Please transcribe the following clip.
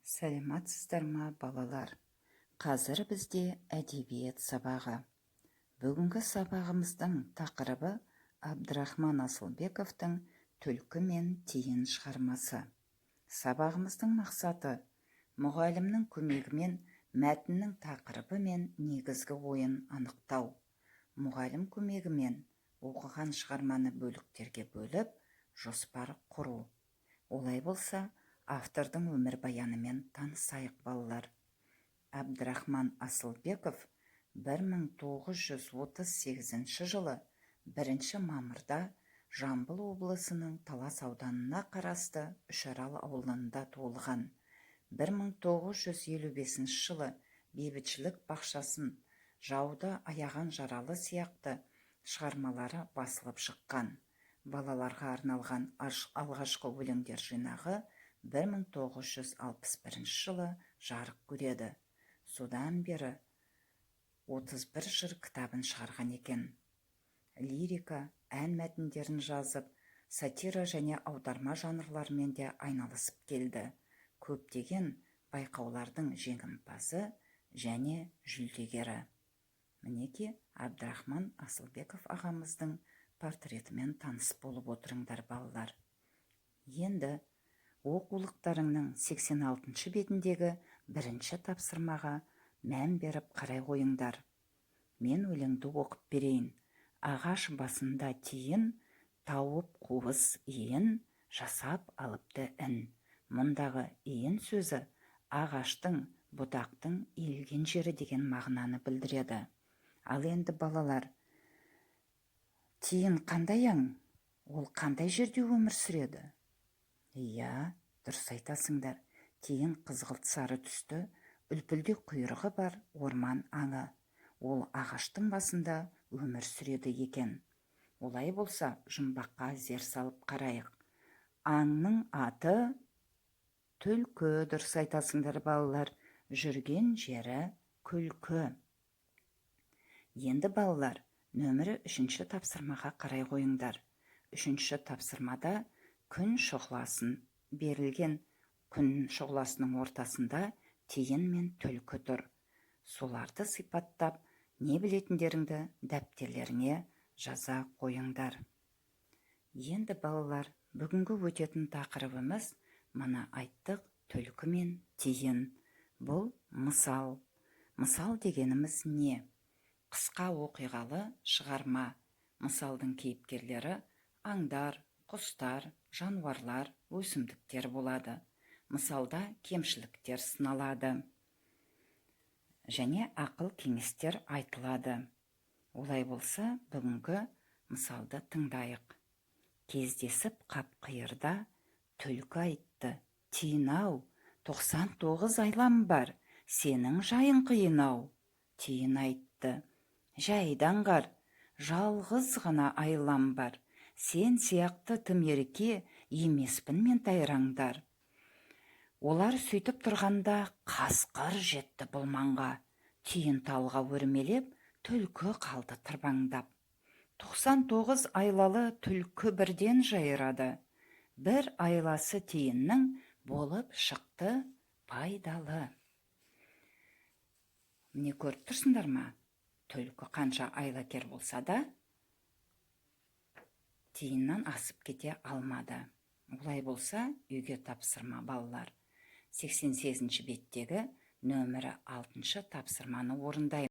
Сәлематсыздар ма, балалар? Қазір бізде әдебиет сабағы. Бүгінгі сабағымыздың тақырыбы Абдрахман Асылбековтың «Түлкі мен тиын» шығармасы. Сабағымыздың мақсаты мұғалімнің көмегімен мәтіннің тақырыбы мен негізгі ойын анықтау. Мұғалім көмегімен оқыған шығарманы бөліктерге бөліп, жоспар құру. Олай болса, автордың өмірбаянымен танысайық, балалар. Абдрахман Асылбеков 1938 жылы 1 мамырда Жамбыл облысының Талас ауданына қарасты Үшарал ауылында туылған. 1955 жылы бейбітшілік бақшасын, жауды аяған жаралы сияқты шығармалары басылып шыққан. Балаларға арналған алғашқы өлеңдер жинағы 1961 жылы жарық көреді. Содан бері 31 жыр кітабын шығарған екен. Лирика, ән мәтіндерін жазып, сатира және аударма жанрларымен де айналысып келді. Көптеген байқаулардың жеңімпазы және жүлдегері. Мінеки Абдрахман Асылбеков ағамыздың портретімен таныс болып отырыңдар, балалар. Енді оқулықтарыңның 86 бетіндегі бірінші тапсырмаға мән беріп қарай қойыңдар. Мен өлеңді оқып берейін. Ағаш басында тиын, тауып қуыс иін, жасап алыпты ін. Мұндағы иін сөзі ағаштың, бұтақтың иілген жері деген мағынаны білдіреді. Ал енді балалар, тиын қандай аң? Ол қандай жерде өмір сүреді? Иә, дұрыс айтасыңдар. Тиын қызғылт сары түсті, үлпілде құйрығы бар орман аңы. Ол ағаштың басында өмір сүреді екен. Олай болса, жұмбаққа зер салып қарайық. Аңның аты түлкі, дұрыс айтасыңдар, балалар. Жүрген жері күлкі. Енді балалар, нөмірі 3-ші тапсырмаға қарай қойыңдар. 3-ші тапсырмада күн шұғыласын берілген. Күн шұғыласының ортасында тиын мен түлкі тұр. Соларды сипаттап, не білетіндеріңді дәптерлеріңе жаза қойыңдар. Енді балалар, бүгінгі өтетін тақырыбымыз мына айттық, түлкі мен тиын. Бұл мысал. Мысал дегеніміз не? Қысқа оқиғалы шығарма. Мысалдың кейіпкерлері аңдар, құстар, жануарлар, өсімдіктер болады. Мысалда кемшіліктер сыналады және ақыл кеңестер айтылады. Олай болса, бүгінгі мысалды тыңдайық. Кездесіп қап қиырда түлкі айтты: «Тиын-ау, 99 айлам бар, сенің жайың қиын-ау». Тиын айтты: «Жайдан жалғыз ғана айлам бар, сен сияқты тым ерке емеспін мен тайраңдар». Олар сөйтіп тұрғанда қасқыр жетті бұл маңға. Тиын талға өрмелеп, түлкі қалды тырбаңдап. 99 айлалы түлкі бірден жайрады. Бір айласы тиынның болып шықты пайдалы. Міне көріп тұрсыңдар ма? Түлкі қанша айлакер болса да, тиыннан асып кете алмады. Олай болса, үйге тапсырма, балалар. 88-ші беттегі нөмірі 6-шы тапсырманы орындаймыз.